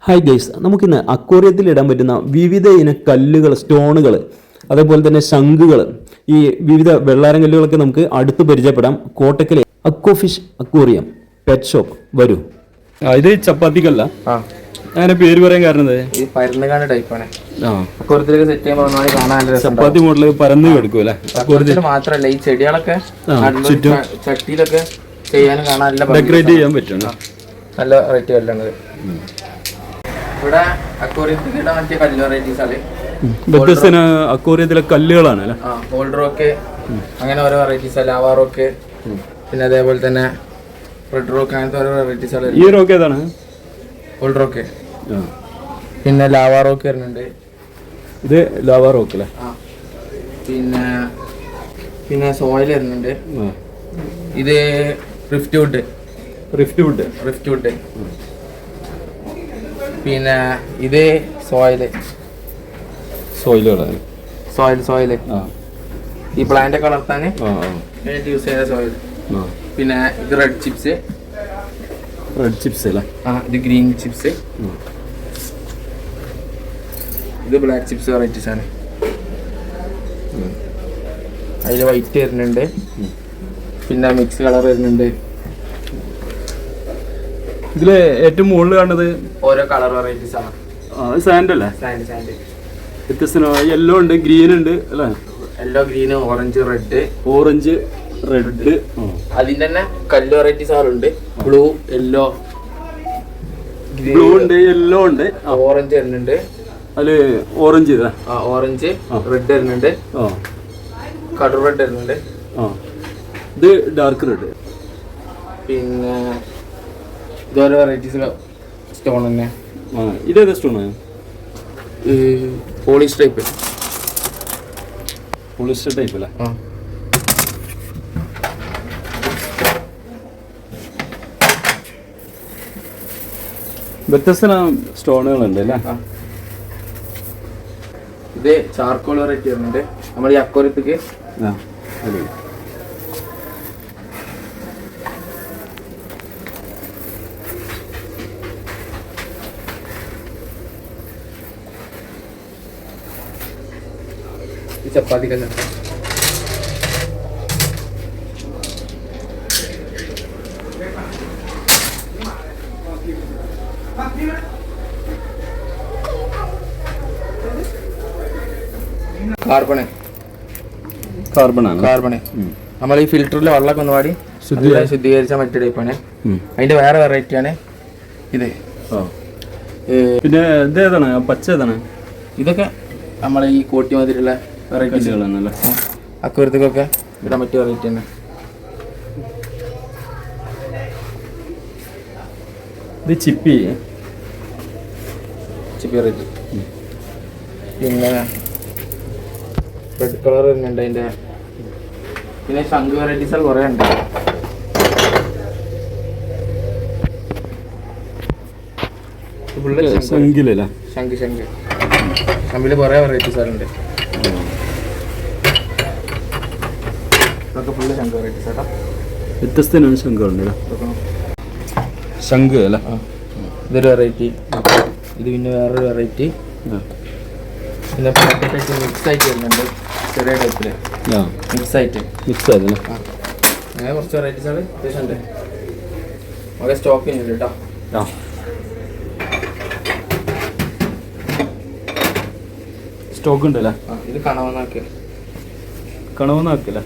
Hi guys, നമുക്കിന്ന് അക്വേറിയത്തിൽ ഇടാൻ പറ്റുന്ന വിവിധ ഇന കല്ലുകൾ, സ്റ്റോണുകൾ, അതേപോലെ തന്നെ ശംഖുകൾ, ഈ വിവിധ വെള്ളാരം കല്ലുകളൊക്കെ നമുക്ക് അടുത്ത് പരിചയപ്പെടാം. കോട്ടക്കലെ അക്വാഫിഷ് അക്വേറിയം പെറ്റ് ഷോപ്പ് വരൂ. ഇത് ചപ്പാത്തി കല്ല, അങ്ങനെ പേര് പറയാൻ കാരണം ചപ്പാത്തി മോഡല് പരന്ന് കിടക്കൂല്ലേ. മാത്രല്ല ഈ ചെടികളൊക്കെ ചട്ടിയിലൊക്കെ ചെയ്യാനും കാണാൻ ഡെക്കറേറ്റ് ചെയ്യാൻ പറ്റും. നല്ല റേറ്റ് വല്ലത്. ഇവിടെ അക്വേറിയത്തിൽ ഇടാൻ പറ്റിയ കല്ല് വെറൈറ്റീസ് ആണ്. വ്യത്യസ്ത അക്വേറിയത്തിലെ കല്ലുകളാണ്. ഓൾഡ് റോക്ക്, അങ്ങനെ ഓരോ വെറൈറ്റീസ്, ലാവാ റോക്ക്, പിന്നെ അതേപോലെ തന്നെ റെഡ് റോക്ക്, അങ്ങനത്തെ ഓരോ വെറൈറ്റീസ് ആണ്. ഈ റോക്ക് ഏതാണ്? Old rock. പിന്നെ ലാവാ റോക്ക് വരുന്നുണ്ട്. ഇത് ലാവാ റോക്ക് അല്ലേ. പിന്നെ സോയിൽ വരുന്നുണ്ട്. ഇത് റിഫ്റ്റ് വുഡ്. പിന്നെ ഇത് സോയില്. ഈ പ്ലാന്റ് ഒക്കെ വളർത്താൻ യൂസ് ചെയ്യുന്ന സോയിൽ. പിന്നെ ഇത് റെഡ് ചിപ്സ് അല്ലേ. ഇത് ഗ്രീൻ ചിപ്സ്. ഇത് ബ്ലാക്ക് ചിപ്സ് വെറൈറ്റീസ് ആണ്. അതിൽ വൈറ്റ് വരുന്നുണ്ട്, പിന്നെ മിക്സ് കളർ വരുന്നുണ്ട്. ഇതില് ഏറ്റവും മുകളിൽ കാണുന്നത് ഓരോ കളർ വെറൈറ്റീസ് ആണ്. സാൻഡ് അല്ലേ? സാൻഡ് വ്യത്യസ്ത യെല്ലോ ഉണ്ട്, ഗ്രീൻ ഉണ്ട് അല്ലേ. Yellow, green, orange, red. അതിന്റെ തന്നെ കല്ല് വെറൈറ്റീസ് ആളുണ്ട്. ബ്ലൂ ഉണ്ട്, യെല്ലോ ഉണ്ട്, ഓറഞ്ച് വരുന്നുണ്ട്. അതില് ഓറഞ്ച് റെഡ് വരുന്നുണ്ട്, കടു റെഡ് വരുന്നുണ്ട്. ഇത് ഡാർക്ക് റെഡ്. പിന്നെ ഇതോരോ വെറൈറ്റീസ് സ്റ്റോൺ തന്നെ. ഇതേതാ സ്റ്റോൺ? പോളിസ്റ്റർ ടൈപ്പ് അല്ലേ. വ്യത്യസ്ത സ്റ്റോണുകളുണ്ട് അല്ലേ. ഇത് ചാർക്കോൾ വെറൈറ്റി വരുന്നുണ്ട് നമ്മൾ ഈ അക്വേറിയത്തേക്ക്. ചപ്പാത്തി കല്ല്. കാർബണ് നമ്മൾ ഈ ഫിൽറ്ററിൽ വെള്ളമൊക്കെ ഒന്ന് പാടി ശുദ്ധീകരിച്ച മറ്റു ടൈപ്പാണ്. അതിന്റെ വേറെ വെറൈറ്റി ആണ് ഇത്. പിന്നെ ഇതേതാണ്? പച്ച ഏതാണ്? ഇതൊക്കെ നമ്മളെ ഈ കോട്ടി മാതിരിയുള്ള വെറൈറ്റീസുകളാണല്ലേ. അക്വേറിയത്തിലൊക്കെ ഇടാൻ പറ്റിയ വെറൈറ്റി തന്നെ. ഇത് ചിപ്പി വെറൈറ്റി. പിന്നെ റെഡ് കളർ വരുന്നുണ്ട് അതിന്റെ. പിന്നെ ശംഖ് വെറൈറ്റീസ് കുറേ ഉണ്ട്. ശംഖില് കുറേ വെറൈറ്റീസ് ഉണ്ട്. ഇതൊക്കെ ഫുള്ള് ശംഖ് വെറൈറ്റീസ് ആട്ടോ. വ്യത്യസ്തനാണ് ശംഖുണ്ട്. ശംഖ് അല്ല. ഇതൊരു വെറൈറ്റി. ഇത് പിന്നെ വേറൊരു വെറൈറ്റി. പിന്നെ മിക്സ് ആയിട്ട് വരുന്നുണ്ട്, ചെറിയ ടൈപ്പില് മിക്സ് ആയതല്ലേ. അങ്ങനെ കുറച്ച് വെറൈറ്റീസ് ആണ് അത്യാവശ്യം ഉണ്ട്. നമുക്ക് സ്റ്റോക്ക് ചെയ്യുന്നുണ്ട് കേട്ടോ. സ്റ്റോക്ക് ഉണ്ടല്ലേ. ഇത് കണവനാക്കല്ലേ.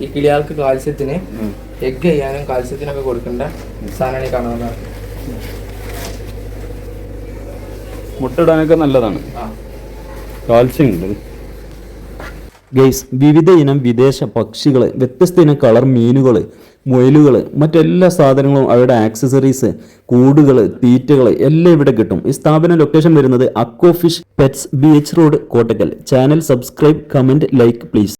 ഈ കിളിയാൾക്ക് കാൽസ്യത്തിന് എഗ് ചെയ്യാനും കാൽസ്യത്തിനൊക്കെ കൊടുക്കേണ്ട സാധനമാണ് ഈ കണവനാക്ക്. മുട്ടയിടാനൊക്കെ നല്ലതാണ്, കാൽസ്യം ഉണ്ട്. ഗൈസ്, വിവിധ ഇനം വിദേശ പക്ഷികൾ, വ്യത്യസ്ത ഇനം കളർ മീനുകൾ, മുയലുകൾ, മറ്റെല്ലാ സാധനങ്ങളും, അവയുടെ ആക്സസറീസ്, കൂടുകൾ, തീറ്റകൾ എല്ലാം ഇവിടെ കിട്ടും. ഈ സ്ഥാപന ലൊക്കേഷൻ വരുന്നത് aqua fish pets, BH road, Kottakkal. Channel subscribe, comment, like please.